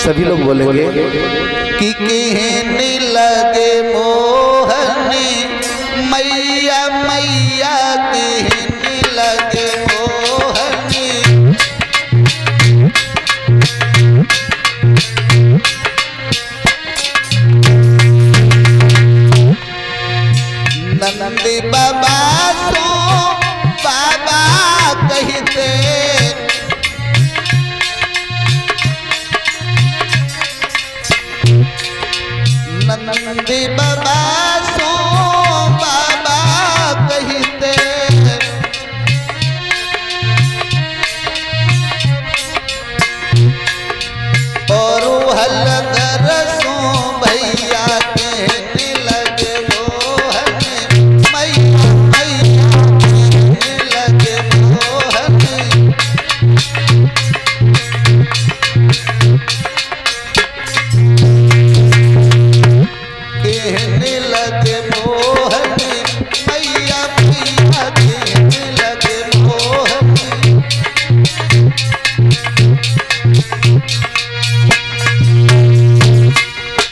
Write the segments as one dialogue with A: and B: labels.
A: सभी लोग बोलेंगे कि कहने लगे मोहनी मैया मैया, कहने लगे मोहनी। नंद बाबा सो बाबा कहते, नंद बाबा सो बाबा कहते, और हलधर सो भैया कहने लगे मोहन मैया मैया, कहने लगे मोहन। कहने लगे मोहन मैया मैया, कहने लगे मोहन।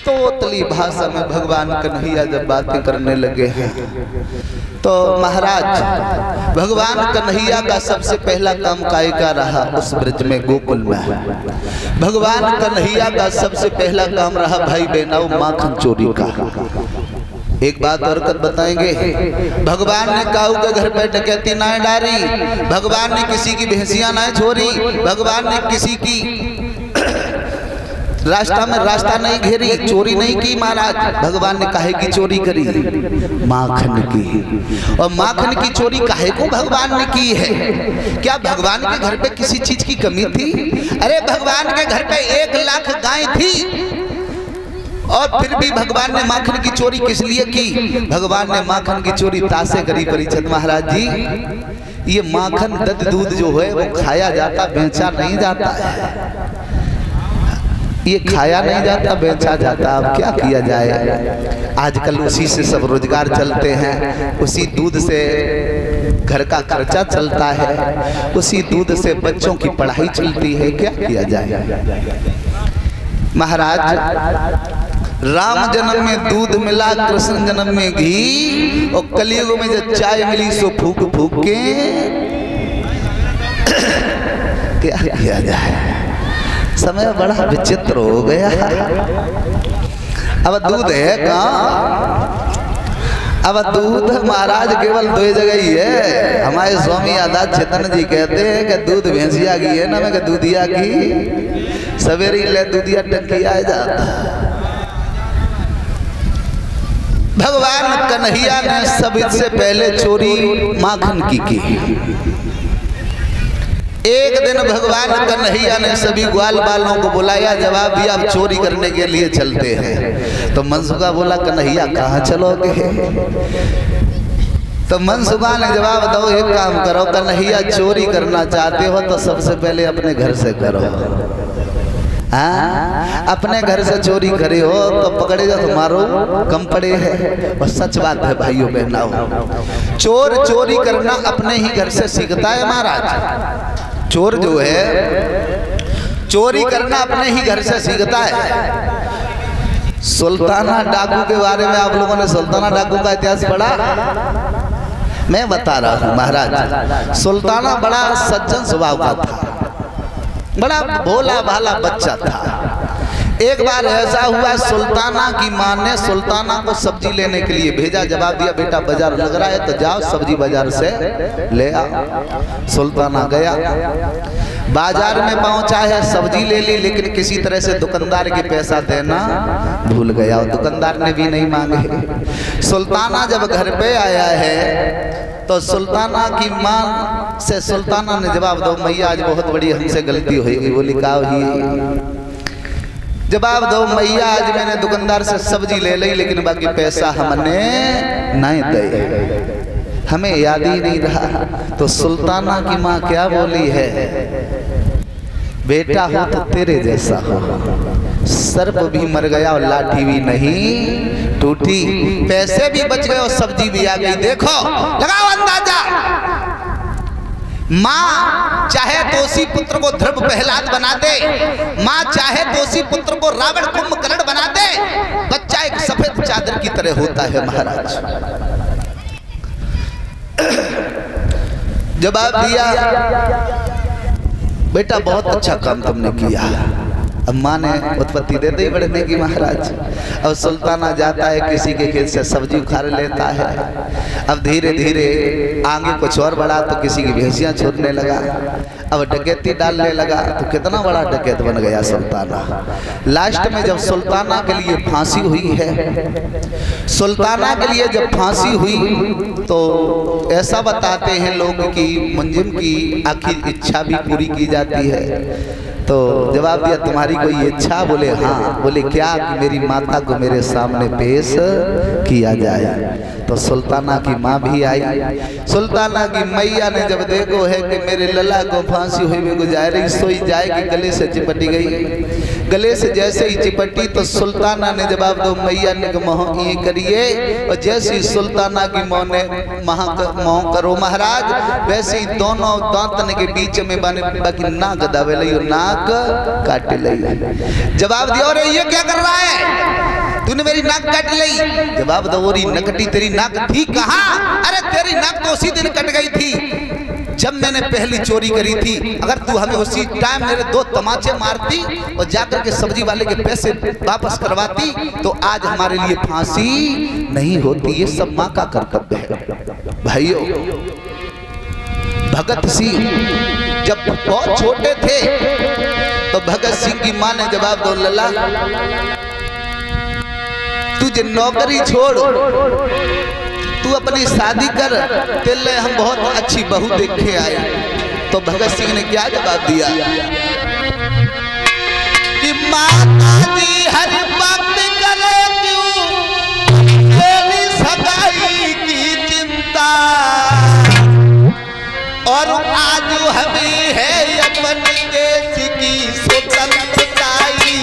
A: तोतली भाषा में भगवान कन्हैया जब बातें करने लगे हैं तो महाराज भगवान कन्हैया का सबसे पहला काम काय का रहा उस ब्रज में गोकुल में। भगवान कन्हैया का सबसे पहला काम रहा भाई बहनाओ माखन चोरी का। एक बात और बताएंगे, भगवान ने काऊ के घर पे डकैती ना डारी, भगवान ने किसी की भैंसियां ना छोड़ी, भगवान ने किसी की रास्ता में रास्ता नहीं घेरी, चोरी नहीं की महाराज। भगवान ने काहे की चोरी करी? माखन की। और माखन की चोरी काहे को भगवान ने की है? क्या भगवान के घर पे किसी चीज की कमी थी? अरे भगवान के घर पे 1 लाख गाय थी और फिर भी भगवान ने माखन की चोरी किस लिए की? भगवान ने माखन की चोरी तासे करी परीक्षित महाराज जी। ये माखन दूध जो है वो खाया जाता, बेचा नहीं जाता है। ये खाया नहीं जाता, बेचा जाता। अब क्या किया जाए, आजकल उसी से सब रोजगार चलते हैं, उसी दूध से घर का खर्चा चलता है, उसी दूध से बच्चों की पढ़ाई चलती है। क्या किया जाए महाराज? राम जन्म में दूध मिला, कृष्ण जन्म में घी, और कलयुग में जब चाय मिली सो फूक फूक के क्या किया जाए? समय बड़ा विचित्र हो गया। अब दूध है कहाँ? अब दूध महाराज केवल 2 जगह ही है। हमारे स्वामी आजाद चेतन जी कहते हैं कि दूध भैंसिया की है ना, मैं दूधिया की। सवेरे ले दूधिया टंकी आ जाता। भगवान कन्हैया ने सबसे पहले चोरी माखन की। एक दिन भगवान कन्हैया ने सभी ग्वाल बालों को बुलाया, जवाब दिया अब चोरी करने के लिए चलते हैं। तो मनसुखा बोला कन्हैया कहाँ चलोगे? तो मनसुखा ने जवाब दो, एक काम करो, कन्हैया चोरी करना चाहते हो तो सबसे पहले अपने घर से करो। हाँ, अपने घर से चोरी करे हो तो पकड़ेगा तुम्हारो कम पड़े है। और सच बात है भाइयों बहनों, चोर चोरी करना अपने ही घर से सीखता है महाराज। चोर जो है चोरी करना अपने ही घर से सीखता है। सुल्ताना डाकू के बारे में आप लोगों ने सुल्ताना डाकू का इतिहास पढ़ा? मैं बता रहा हूँ महाराज। सुल्ताना बड़ा सज्जन स्वभाव का था, बड़ा भोला भाला बच्चा था। एक बार ऐसा हुआ, सुल्ताना की मां ने सुल्ताना को सब्जी लेने के लिए भेजा। जवाब दिया बेटा बाजार लग रहा है तो जाओ सब्जी बाजार से ले आओ। सुल्ताना गया, बाजार में पहुंचा है, सब्जी ले ली, लेकिन किसी तरह से दुकानदार के पैसा देना भूल गया और दुकानदार ने भी नहीं मांगे। सुल्ताना जब घर पे आया है तो सुल्ताना की मां से सुल्ताना ने जवाब दो, मैया आज बहुत बड़ी हमसे गलती हुई। बोली का हुई? जवाब दो, मैया आज मैंने दुकानदार से सब्जी ले ली, लेकिन बाकी पैसा हमने नहीं दे, हमें याद ही नहीं रहा। तो सुल्ताना की माँ क्या बोली है? बेटा हो तो तेरे जैसा हो, सर्प भी मर गया और लाठी भी नहीं टूटी, पैसे भी बच गए और सब्जी भी आ गई। देखो लगाओ अंदाजा, माँ चाहे दोषी पुत्र को ध्रुव प्रहलाद बना दे, माँ चाहे दोषी पुत्र को रावण कुंभकर्ण बना दे, बच्चा एक सफेद चादर की तरह होता है महाराज। जवाब दिया, बेटा बहुत अच्छा काम तुमने किया। अब माँ ने उत्पत्ति दे दी बढ़ने की महाराज। अब सुल्ताना जाता है किसी के खेत से सब्जी उखाड़ लेता है। अब धीरे धीरे आगे कुछ और बढ़ा तो किसी की भैंसियां छोड़ने लगा। अब डकैती डालने लगा तो कितना बड़ा डकैत बन गया सुल्ताना। लास्ट में जब सुल्ताना के लिए फांसी हुई है, सुल्ताना के लिए जब फांसी हुई तो ऐसा बताते हैं लोग कि मुंजिम की आखिर इच्छा भी पूरी की जाती है। तो जवाब दिया, तुम्हारी कोई इच्छा? बोले हाँ। बोले क्या? कि मेरी माता को मेरे सामने पेश किया जाए। तो सुल्ताना की माँ भी आई। सुल्ताना की मैया ने जब देखो है कि मेरे लला को फांसी हुई में गुजारी सोई जाएगी, गले से चिपटी गई। गले से जैसे ही चिपटी तो सुल्ताना ने जवाब दो, मैया ने मोह ये करिए। और जैसे ही सुल्ताना की मोह ने मोह करो महाराज, वैसे ही दोनों दांतन के बीच में बने बाकी नाक दबे लई और नाक काट लई। जवाब दिया, अरे ये क्या कर रहा है, तूने मेरी नाक काट ली। जवाब दो, ओरी नकटी तेरी नाक थी कहाँ? अरे तेरी नाक तो उसी दिन कट गई थी जब मैंने पहली चोरी करी थी। अगर तू हमें उसी टाइम मेरे 2 तमाचे मारती और जाकर के सब्जी वाले के पैसे वापस करवाती तो आज हमारे लिए फांसी नहीं होती। ये सब माँ का कर्तव्य है भाइयों। भगत सिंह जब बहुत छोटे थे तो भगत सिंह की माँ ने जवाब दो, लला तुझे नौकरी छोड़, तू अपनी शादी कर, तेरे हम बहुत अच्छी बहू देखे आए। तो भगत सिंह ने क्या जवाब दिया कि माता जी हर वक्त करे क्यों तेरी सगाई की चिंता, और आज हमें है अपन देश की स्वतंत्रताई।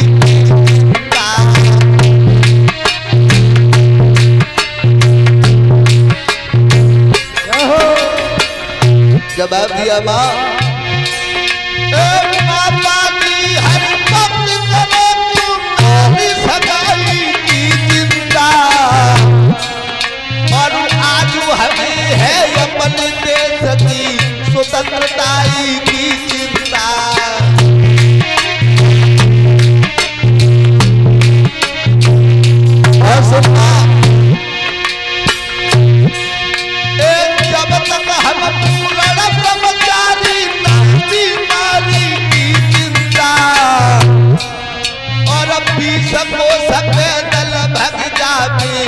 A: जवाब दिया, माँ माता जी हर वक्त करे क्यों मेरी सगाई की चिंता, और आज हमें है अपने देश की स्वतंत्रताई की चिंता। जब तक हम पूर्ण ब्रह्मचारी बीमारी की चिंता, और अब भी सबको सके दल भग जावे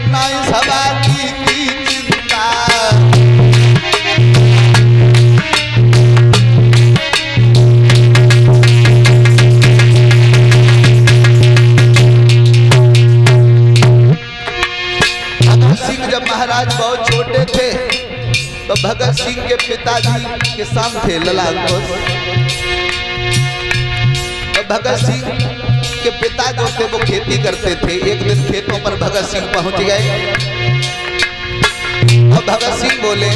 A: नहीं सवारी की चिंता। भगत सिंह जब महाराज बहुत छोटे थे तो भगत सिंह के पिताजी किसान थे लला घोष। तो भगत सिंह के पिता जो थे वो खेती करते थे। एक दिन खेतों पर भगत सिंह पहुंच गए और भगत सिंह बोले,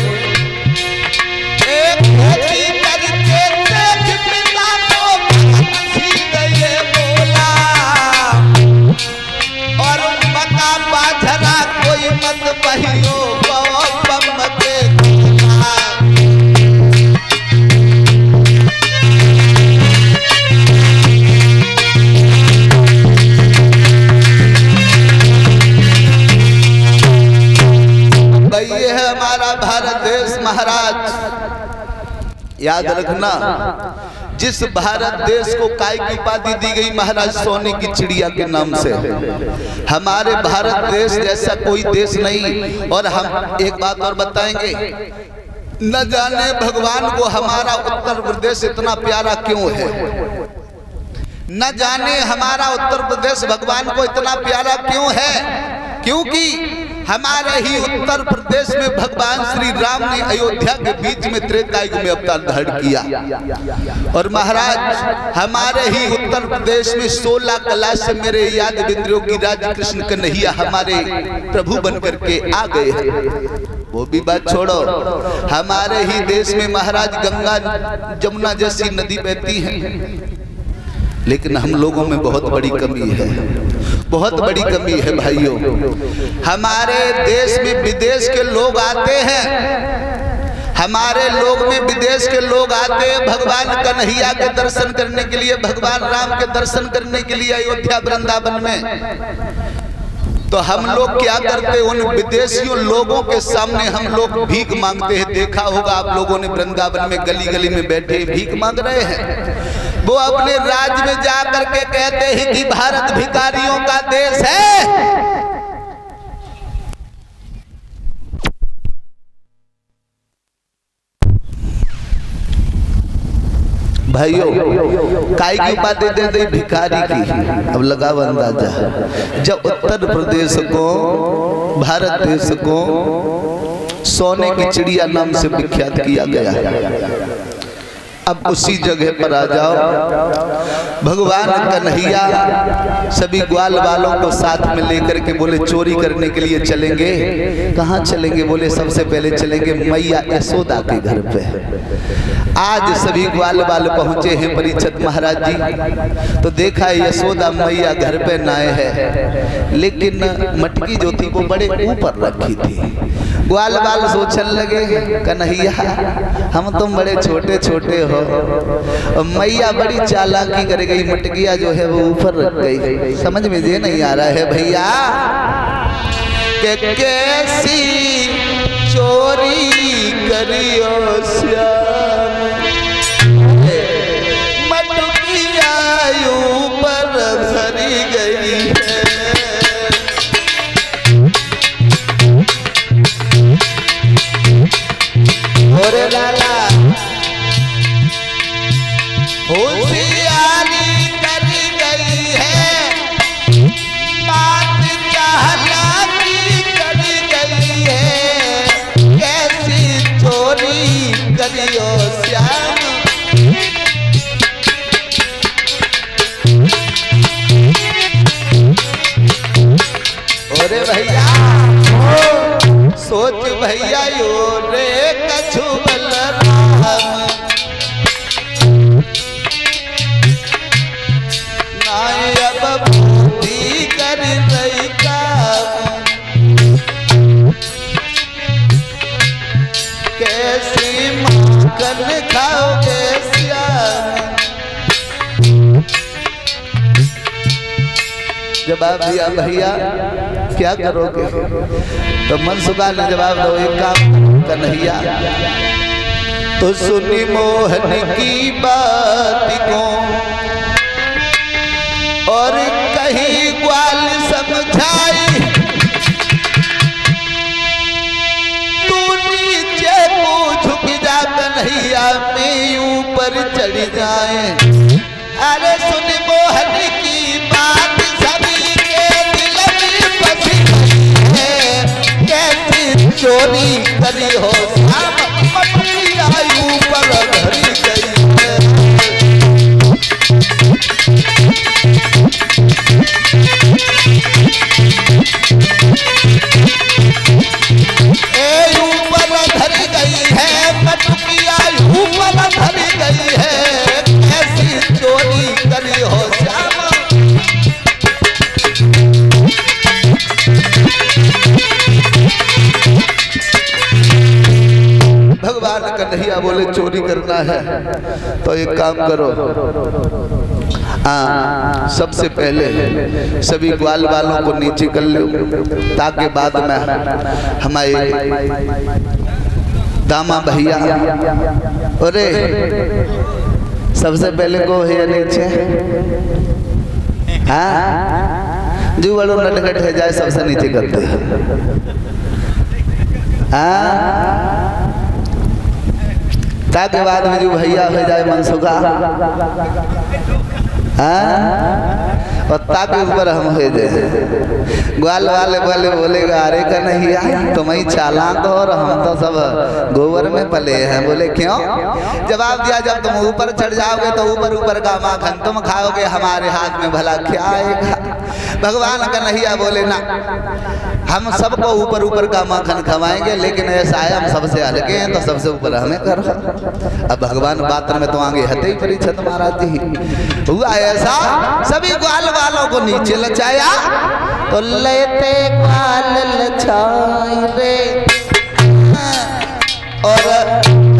A: एक खेती करके देख पिता को गए बोला, और मका बाजरा कोई मत बहियो महाराज। याद रखना, जिस भारत देश को काय की उपाधि दी गई महाराज सोने की चिड़िया के नाम से, हमारे भारत देश जैसा कोई देश नहीं। और हम एक बात और बताएंगे, न जाने भगवान को हमारा उत्तर प्रदेश इतना प्यारा क्यों है, न जाने हमारा उत्तर प्रदेश भगवान को इतना प्यारा क्यों है, क्योंकि हमारे ही उत्तर प्रदेश में भगवान श्री राम ने अयोध्या के बीच में त्रेता युग में अवतार धारण किया। और महाराज हमारे ही उत्तर प्रदेश में 16 कला से मेरे याद बिंद्रियों की राज कृष्ण कन्हैया हमारे प्रभु बनकर के आ गए हैं। वो भी बात छोड़ो, हमारे ही देश में महाराज गंगा जमुना जैसी नदी बहती है, लेकिन हम लोगों में बहुत बड़ी कमी है, बहुत बड़ी कमी है भाइयों। हमारे देश में विदेश के लोग आते हैं, हमारे लोग में विदेश के लोग आते हैं भगवान कन्हैया के दर्शन करने के लिए, भगवान राम के दर्शन करने के लिए अयोध्या वृंदावन में। तो हम लोग क्या करते हैं, उन विदेशियों लोगों के सामने हम लोग भीख मांगते हैं। देखा होगा आप लोगों ने वृंदावन में गली गली में बैठे भीख मांग रहे हैं। वो अपने राज्य में जा करके कहते हैं कि भारत भिखारियों का देश है। भाइयों, काय की उपाधि दे दी भिखारी की। अब लगा अंदाजा, जब उत्तर प्रदेश को, भारत देश को सोने की चिड़िया नाम से विख्यात किया गया, अब उसी जगह पर आ जाओ, भगवान कन्हैया सभी ग्वाल वालों को साथ में लेकर के बोले चोरी करने के लिए चलेंगे। कहाँ चलेंगे? बोले सबसे पहले चलेंगे मैया यशोदा के घर पे। आज सभी ग्वाल वाल पहुंचे हैं परीक्षित महाराज जी, तो देखा यशोदा मैया घर पे नाए है, लेकिन मटकी जो थी वो बड़े ऊपर रखी थी। ग्वाल वाल सोचने लगे कन्हैया हम तुम बड़े छोटे छोटे हो, मैया बड़ी चालाकी कर गई, मटकिया जो है वो ऊपर रख गई। समझ में ये नहीं आ रहा है भैया कि कैसी चोरी करियो श्याम, मटकिया ऊपर धरी गई है। ओरे लाला होशियारी करी गई है, बात चालाकी करी गई है, कैसी चोरी करियो श्याम। ओरे भैया सोच भैया यो रे कछु बलराम, अब बुद्धि कर रही काम, कैसी माखन खाओगे श्याम। जवाब दिया भैया क्या करोगे? तो मनसुखा ने जवाब दो, एक काम कन्हैया तो सुनी मोहन की बात को और कहीं ग्वाल समझाई, तू नीचे को झुक जा कन्हैया में ऊपर चढ़ जाए। अरे सुन मोहन की बात सभी के दिल में बसी है, कैसी चोरी करी हो श्याम, मटकिया ऊपर धरी गई है। ऊपर धरी गई है, मटकिया ऊपर धरी गई है, ऐसी चोरी करी हो श्याम। भगवान कन्हैया बोले चोरी करना है तो एक काम करो, सबसे पहले सभी ग्वाल वालों को नीचे कर लो, ताकि बाद में हमारे दामा भैया, अरे सबसे पहले को है नीचे, हाँ जो बड़ो नटखट है जाए सबसे नीचे करते हैं, हाँ ताकि बाद में जो भैया हो जाए मनसुखा, और ताकि ऊपर हम हो जाए। ग्वाल वाले वाले बोलेगा अरे कन्हैया तुम ही चालाक हो और हम तो सब गोबर में पले हैं। बोले क्यों? जवाब दिया जब तुम ऊपर चढ़ जाओगे तो ऊपर ऊपर का माखन तुम खाओगे, हमारे हाथ में भला क्या आएगा। भगवान कन्हैया बोले ना, हम सबको ऊपर ऊपर का माखन खवाएंगे, लेकिन ऐसा है हम सबसे हल्के हैं तो सबसे ऊपर हमें कर। अब भगवान बात में तो आगे हते ही परीक्षित महाराज जी हुआ ऐसा, सभी ग्वाल वालों को नीचे लचाया तो लेते ग्वाल लचाए रे और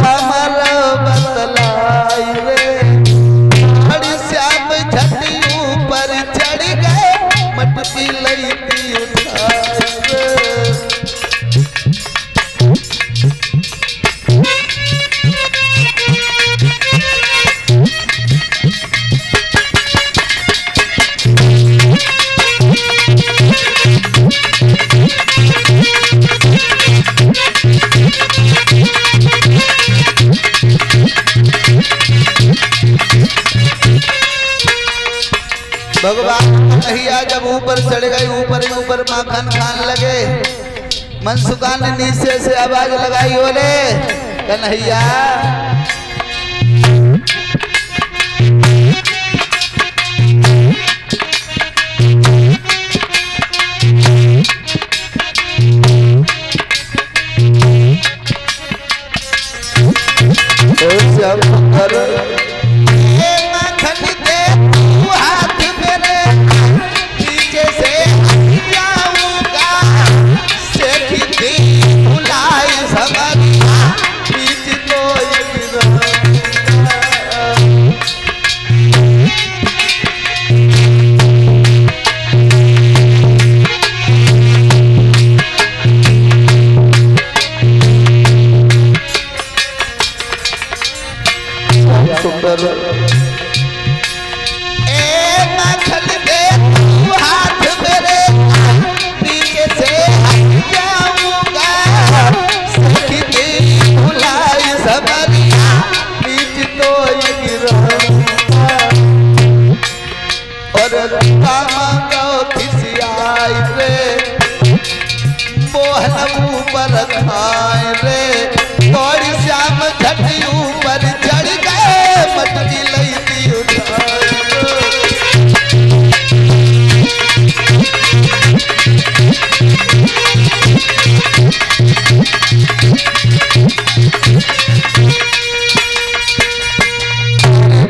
A: कमर बतलाई रे, बड़ी श्याम झटी ऊपर चढ़ गए, मटकी लईती उठाए रे। भगवान कन्हैया जब ऊपर चढ़ गए, ऊपर ही ऊपर माखन खान लगे। मनसुखा ने नीचे से आवाज लगाई, बोले कन्हैया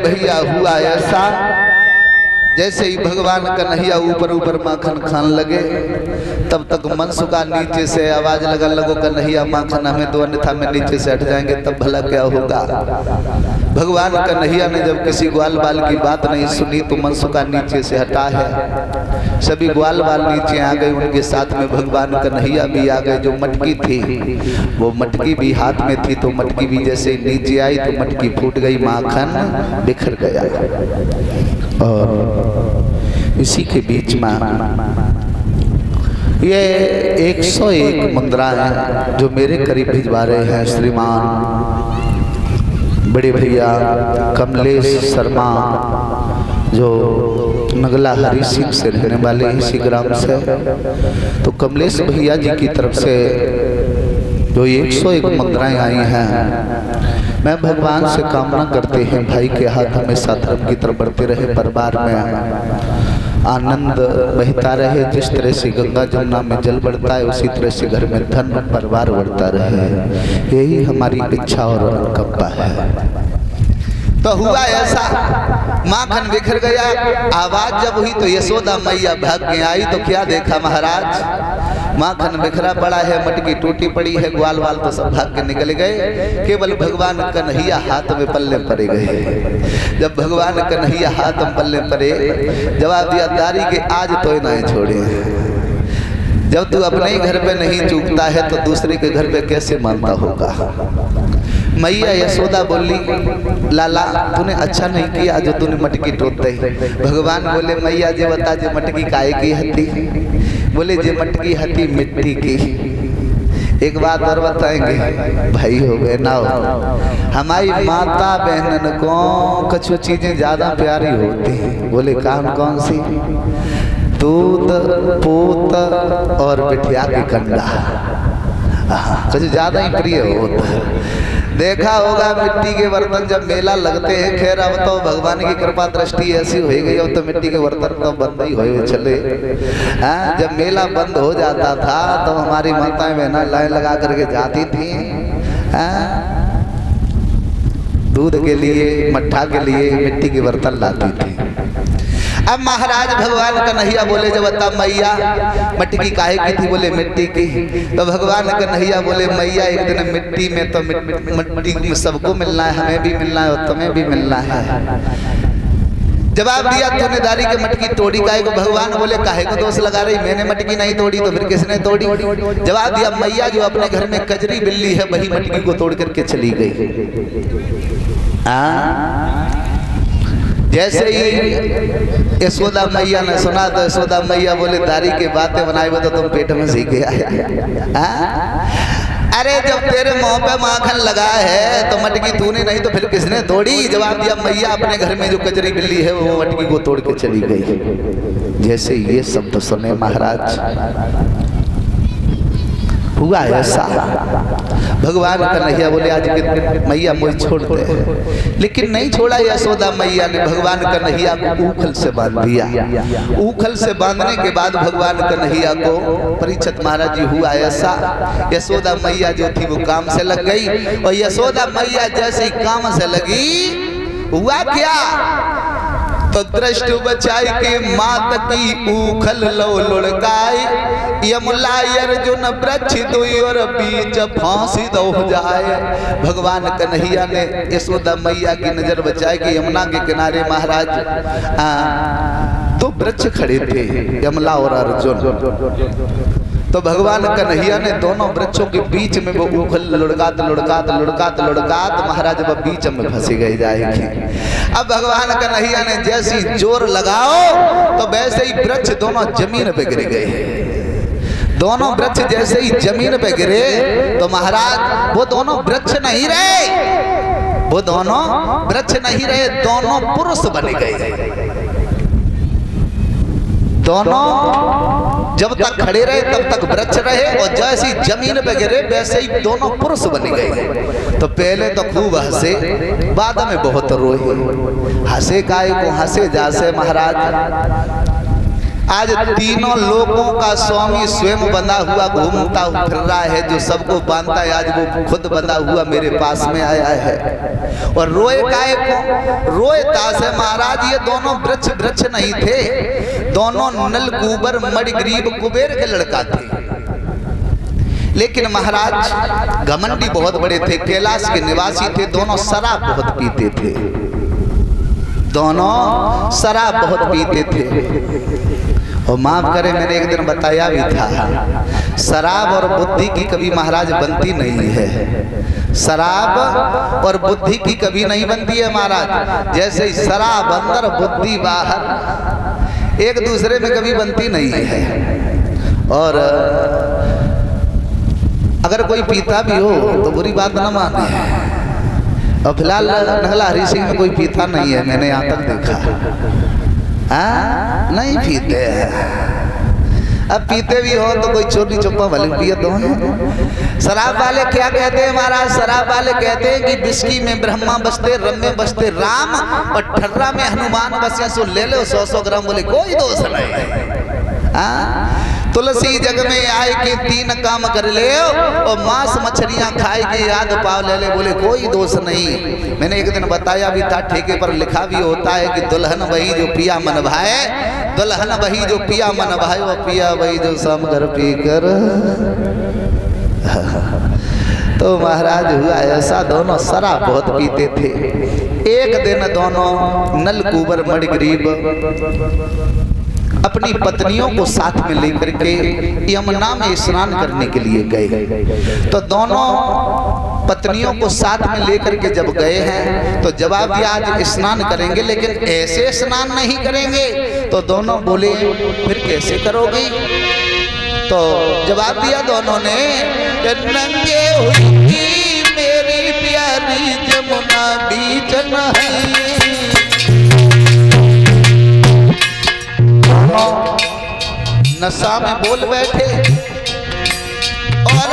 A: भैया हुआ ऐसा, जैसे ही भगवान कन्हैया ऊपर ऊपर माखन खान लगे, तब तक मनसुखा नीचे से आवाज लगा लगो कन्हैया माखन हमें दो, अन्यथा में नीचे से हट जाएंगे, तब भला क्या होगा। भगवान कन्हैया ने जब किसी ग्वाल बाल की बात नहीं सुनी तो मनसुखा नीचे से हटा है। सभी ग्वाल बाल नीचे आ गए, उनके साथ में भगवान कन्हैया भी आ गए। जो मटकी थी वो मटकी भी हाथ में थी, तो मटकी भी जैसे नीचे आई तो मटकी फूट गई, माखन बिखर गया। और इसी के बीच में ये 101 मुद्रा है जो मेरे करीब भिजवा रहे हैं श्रीमान बड़े भैया कमलेश शर्मा, जो नगला हरि सिंह से रहने वाले इसी ग्राम से। तो कमलेश भैया जी की तरफ से जो 101 मुद्राएं आई हैं, मैं भगवान से कामना करते हैं भाई के हाथ हमेशा धर्म की तरफ बढ़ते रहे, परिवार में आनंद बहता रहे। जिस तरह से गंगा जमुना में जल बढ़ता है, उसी तरह से घर में धन परिवार बढ़ता रहे, यही हमारी इच्छा और अनुकंपा है। तो हुआ ऐसा, माखन बिखर गया। आवाज जब हुई तो यशोदा मैया भाग के आई, तो क्या देखा महाराज, माखन बिखरा पड़ा है, मटकी टूटी पड़ी है, ग्वाल वाल तो सब भाग के निकल गए, केवल भगवान कन्हैया हाथ में पल्ले पड़े गए। जब भगवान कन्हैया हाथ में पल्ले पड़े, जवाब दिया दारी के आज तो नहीं छोड़े। जब तू अपने ही घर पे नहीं चूकता है तो दूसरे के घर पे कैसे मानता होगा। मैया यशोदा बोली, लाला तूने अच्छा नहीं किया जो तूने मटकी टोट दी। भगवान बोले, मैया जी बता जे मटकी काहे की हती। बोले जे मटकी हती मिट्टी की। एक बात और बताएंगे भाई हो गए ना हो, हमारी माता बहनन को कुछ चीजें ज्यादा प्यारी होती हैं। बोले कौन कौन सी? दूध, पूत और बिटिया की कंडा कुछ ज्यादा ही प्रिय होता है। देखा होगा मिट्टी के बर्तन जब मेला लगते हैं। खैर अब तो भगवान की कृपा दृष्टि ऐसी हो गई, अब तो मिट्टी के बर्तन तो बंद ही हुए चले। हाँ, जब मेला बंद हो जाता था तो हमारी माताएं बहना लाइन लगा करके जाती थी दूध के लिए, मट्ठा के लिए मिट्टी के बर्तन लाती थी। अब महाराज भगवान कन्हैया बोले जब बता मैया मटकी काहे की थी? बोले मिट्टी की। तो भगवान कन्हैया बोले मैया एक दिन मिट्टी में तो मिट्टी में सबको मिलना है, हमें भी मिलना है और तुम्हें भी मिलना है। जवाब दिया तूने दारी के मटकी तोड़ी काहे को? भगवान बोले काहे को दोष लगा रही, मैंने मटकी नहीं तोड़ी तो फिर किसने तोड़ी? जवाब दिया मैया जो अपने घर में कजरी बिल्ली है वही मटकी को तोड़ करके चली गई। जैसे ही यशोदा मैया ने सुना तो यशोदा मैया बोले दारी के बातें बनाए वो तो तुम पेट में सीख गया। अरे जब तेरे मुंह पे माखन लगा है तो मटकी तूने नहीं तो फिर किसने तोड़ी? जवाब दिया मैया अपने घर में जो कजरी बिल्ली है वो मटकी को तोड़ के चली गई। जैसे ये शब्द सुने महाराज हुआ ऐसा। भगवान कन्हैया बोले आज के मैया मुझे छोड़ दे, लेकिन नहीं छोड़ा यशोदा मैया ने। भगवान कन्हैया को ऊखल से बांध दिया। ऊखल से बांधने के बाद भगवान कन्हैया को परीक्षित महाराज जी हुआ ऐसा। यशोदा मैया जो थी वो काम से लग गई और यशोदा मैया जैसे ही काम से लगी हुआ क्या तो दृष्टि बचाई के मात की ऊखल लो लुढ़काई यमला अर्जुन वृक्ष दुई और बीच फांसी दो जाए। भगवान कन्हैया ने यशोदा मैया की नजर बचाई कि यमुना के किनारे महाराज तो वृक्ष खड़े थे यमला और अर्जुन। तो भगवान कन्हैया ने दोनों वृक्षों के बीच में वो ऊखल लुढ़कात लुढ़कात लुढ़कात लुढ़कात महाराज वो बीच में फंसी गई जाएगी। अब भगवान कन्हैया ने जैसी जोर लगाओ तो वैसे ही वृक्ष दोनों जमीन पे गिर गए। दोनों वृक्ष जैसे ही जमीन पे गिरे तो महाराज वो दोनों वृक्ष नहीं रहे, वो दोनों वृक्ष नहीं रहे, दोनों पुरुष बन गए। दोनों जब तक खड़े रहे तब तक वृक्ष रहे और जैसे ही जमीन पे गिरे वैसे ही दोनों पुरुष बन गए। तो पहले तो खूब हंसे, बाद में बहुत रोए। हंसे काहे को? हंसे जैसे महाराज आज तीनों लोगों का स्वामी स्वयं बंधा हुआ घूमता फिर रहा है, जो सबको बांधता है आज वो खुद बंधा हुआ मेरे पास में आया है। और रोए काहे को? रोए तासे महाराज ये दोनों वृक्ष वृक्ष नहीं थे, दोनों नल कुबर मणिग्रीव कुबेर के लड़का थे। लेकिन महाराज घमंडी बहुत बड़े थे, कैलाश के निवासी थे, दोनों शराब बहुत पीते थे, दोनों शराब बहुत पीते थे। और माफ करें मैंने एक दिन बताया भी था शराब और बुद्धि की कभी महाराज बनती नहीं है। शराब और बुद्धि की कभी नहीं बनती है महाराज। जैसे शराब अंदर बुद्धि बाहर, एक दूसरे में कभी बनती नहीं है। और अगर कोई पीता भी हो तो बुरी बात न माने। और फिलहाल नगला हरी सिंह में कोई पीता नहीं है, मैंने यहाँ तक देखा। नहीं पीते हैं। अब पीते भी हो तो कोई छोटी चुप्पा भले पिए दो। शराब वाले क्या कहते हैं महाराज? शराब वाले कहते हैं कि बिस्की में ब्रह्मा बसते, रम में बसते राम और ठर्रा में हनुमान बसे, सो ले लो 100-100 ग्राम। बोले कोई दोष नहीं। तुलसी जग में आए के 3 काम कर ले और मांस मछलियां खाए के याद पाव ले ले। बोले कोई दोष नहीं। मैंने एक दिन बताया भी था, ठेके पर लिखा भी होता है कि दुल्हन वही जो पिया मन भाए, दुल्हन वही जो पिया मन भाए, वो पिया वही जो सम घर पी कर। तो महाराज हुआ ऐसा, दोनों शराब बहुत पीते थे। एक दिन दोनों नल कुबर मणिग्रीव अपनी पत्नियों को साथ में लेकर के यमुना में स्नान करने के लिए गए। तो दोनों पत्नियों को साथ में लेकर के जब गए हैं तो जवाब दिया आज स्नान करेंगे, लेकिन ऐसे स्नान नहीं करेंगे। तो दोनों बोले फिर कैसे करोगी? तो जवाब दिया दोनों ने, नंगे हुई मेरी प्यारी जमुना बीच नहीं। नशा में बोल बैठे और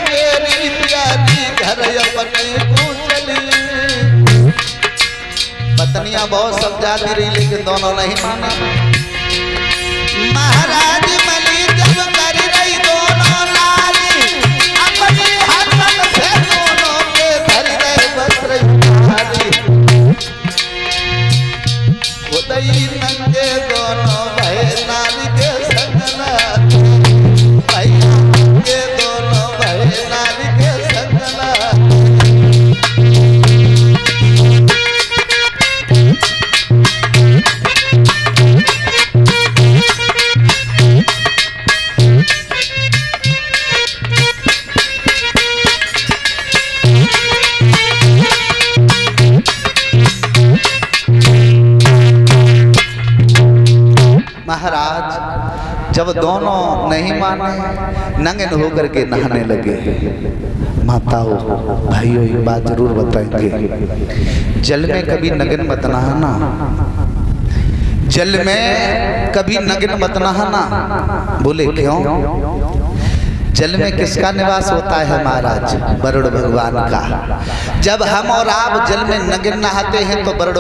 A: मेरी प्यारी घर अपने को चली। पत्नियां बहुत समझाती रही लेकिन दोनों नहीं माना। महाराज मनी जब कर रही दोनों नारी अपने हाथन से दोनों के धर गए वस्त्र उतारी। खुदई नंगे दोनों भय नारी के संगना, भैया के दोनों भय नारी के संगना। महाराज जब दोनों नहीं माने नंगन होकर के नहाने लगे। माताओं भाइयों ये बात जरूर बताएंगे, जल में कभी नंगन मत नहाना, जल में कभी नंगन मत नहाना। बोले क्यों? जल में किसका निवास होता है महाराज? वरुण भगवान का। जब हम और आप जल में नंगन नहाते हैं तो वरुण